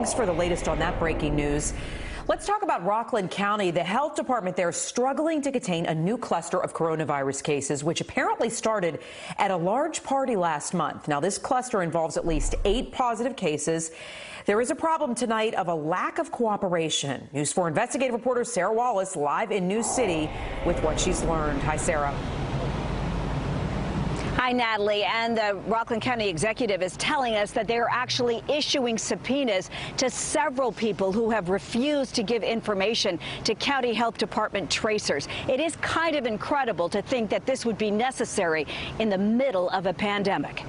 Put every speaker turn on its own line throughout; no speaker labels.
Thanks for the latest on that breaking news. Let's talk about Rockland County. The health department there is struggling to contain a new cluster of coronavirus cases, which apparently started at a large party last month. Now, this cluster involves at least 8 positive cases. There is a problem tonight of a lack of cooperation. News 4 investigative reporter Sarah Wallace live in New City with what she's learned. Hi, Sarah.
Hi, Natalie. And the Rockland County executive is telling us that they're actually issuing subpoenas to several people who have refused to give information to county health department tracers. It is kind of incredible to think that this would be necessary in the middle of a pandemic.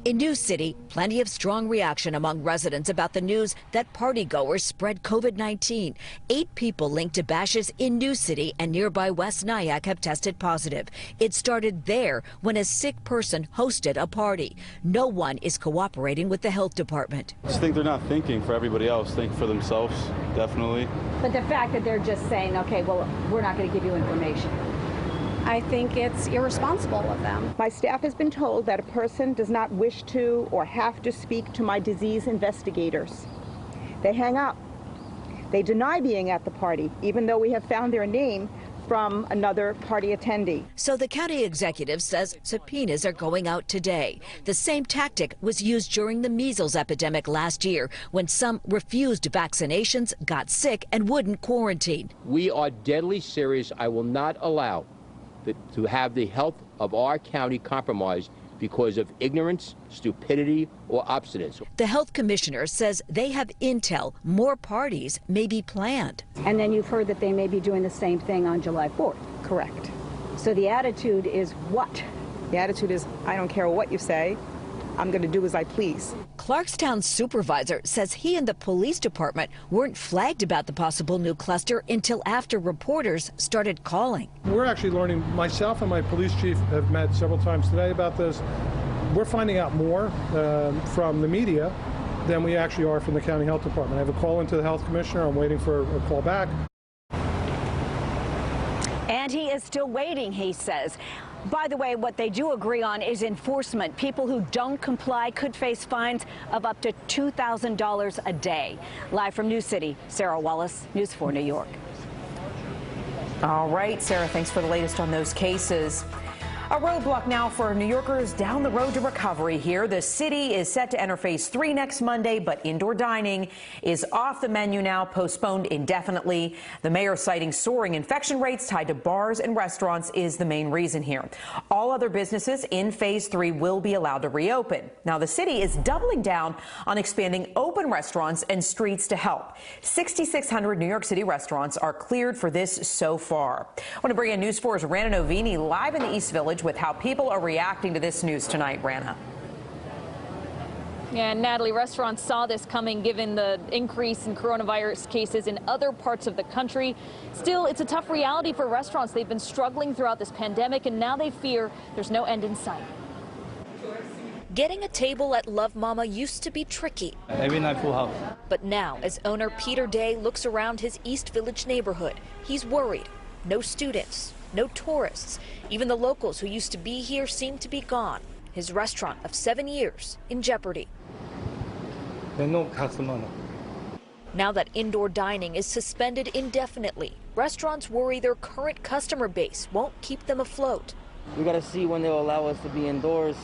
In New City, plenty of strong reaction among residents about the news that partygoers spread COVID-19. 8 people linked to bashes in New City and nearby West Nyack have tested positive. It started there when a sick person hosted a party. No one is cooperating with the health department.
I just think they're not thinking for everybody else, think for themselves, definitely.
But the fact that they're just saying, okay, well, we're not going to give you information.
I think it's irresponsible of them.
My staff has been told that a person does not wish to or have to speak to my disease investigators. They hang up. They deny being at the party, even though we have found their name from another party attendee.
So the county executive says subpoenas are going out today. The same tactic was used during the measles epidemic last year when some refused vaccinations, got sick, and wouldn't quarantine.
We are deadly serious. I will not allow to have the health of our county compromised because of ignorance, stupidity, or obstinance.
The health commissioner says they have intel more parties may be planned.
And then you've heard that they may be doing the same thing on July 4th.
Correct.
So the attitude is what?
The attitude is, I don't care what you say. I'm going to do as I please.
Clarkstown's supervisor says he and the police department weren't flagged about the possible new cluster until after reporters started calling.
We're actually learning, myself and my police chief have met several times today about this. We're finding out more from the media than we actually are from the county health department. I have a call into the health commissioner. I'm waiting for a call back.
And he is still waiting, he says. By the way, what they do agree on is enforcement. People who don't comply could face fines of up to $2,000 a day. Live from New City, Sarah Wallace, News 4 New York.
All right, Sarah, thanks for the latest on those cases. A roadblock now for New Yorkers down the road to recovery here. The city is set to enter Phase 3 next Monday, but indoor dining is off the menu now, postponed indefinitely. The mayor citing soaring infection rates tied to bars and restaurants is the main reason here. All other businesses in Phase 3 will be allowed to reopen. Now, the city is doubling down on expanding open restaurants and streets to help. 6,600 New York City restaurants are cleared for this so far. I want to bring in News 4's Rana Novini live in the East Village with how people are reacting to this news tonight. Rana.
Yeah, Natalie, restaurants saw this coming given the increase in coronavirus cases in other parts of the country. Still, it's a tough reality for restaurants. They've been struggling throughout this pandemic, and now they fear there's no end in sight.
Getting a table at Love Mama used to be tricky.
Every night full house.
But now, as owner Peter Day looks around his East Village neighborhood, he's worried. No students, no tourists. Even the locals who used to be here seem to be gone. His restaurant of 7 years in jeopardy.
No customer.
Now that indoor dining is suspended indefinitely, restaurants worry their current customer base won't keep them afloat.
We got to see when they'll allow us to be indoors.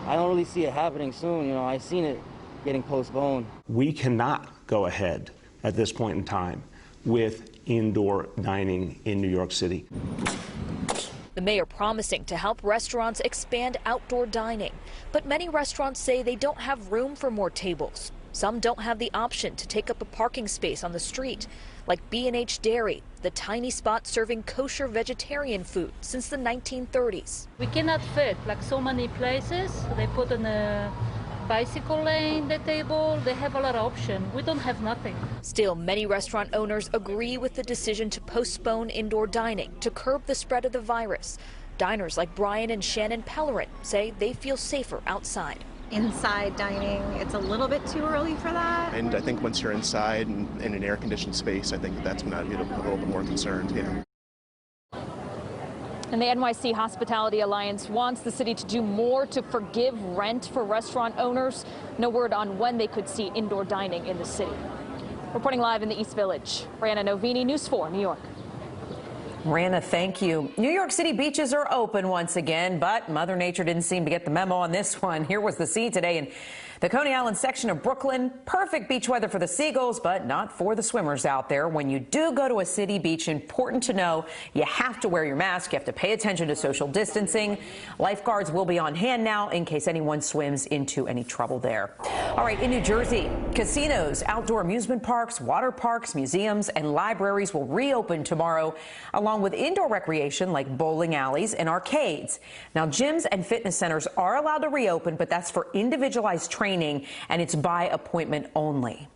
I don't really see it happening soon. You know, I've seen it getting postponed.
We cannot go ahead at this point in time with indoor dining in New York City.
The mayor promising to help restaurants expand outdoor dining. But many restaurants say they don't have room for more tables. Some don't have the option to take up a parking space on the street, like B&H Dairy, the tiny spot serving kosher vegetarian food since the 1930s.
We cannot fit like so many places. They put in a bicycle lane, the table, they have a lot of options. We don't have nothing.
Still, many restaurant owners agree with the decision to postpone indoor dining to curb the spread of the virus. Diners like Brian and Shannon Pellerin say they feel safer outside.
Inside dining, it's a little bit too early for that.
And I think once you're inside and in an air-conditioned space, I think that's when I'd be a little bit more concerned, yeah.
And the NYC Hospitality Alliance wants the city to do more to forgive rent for restaurant owners. No word on when they could see indoor dining in the city. Reporting live in the East Village, Brianna Novini, News 4, New York.
Rana, thank you. New York City beaches are open once again, but Mother Nature didn't seem to get the memo on this one. Here was the scene today in the Coney Island section of Brooklyn. Perfect beach weather for the seagulls, but not for the swimmers out there. When you do go to a city beach, important to know you have to wear your mask. You have to pay attention to social distancing. Lifeguards will be on hand now in case anyone swims into any trouble there. All right, in New Jersey, casinos, outdoor amusement parks, water parks, museums, and libraries will reopen tomorrow, along with indoor recreation like bowling alleys and arcades. Now, gyms and fitness centers are allowed to reopen, but that's for individualized training, and it's by appointment only.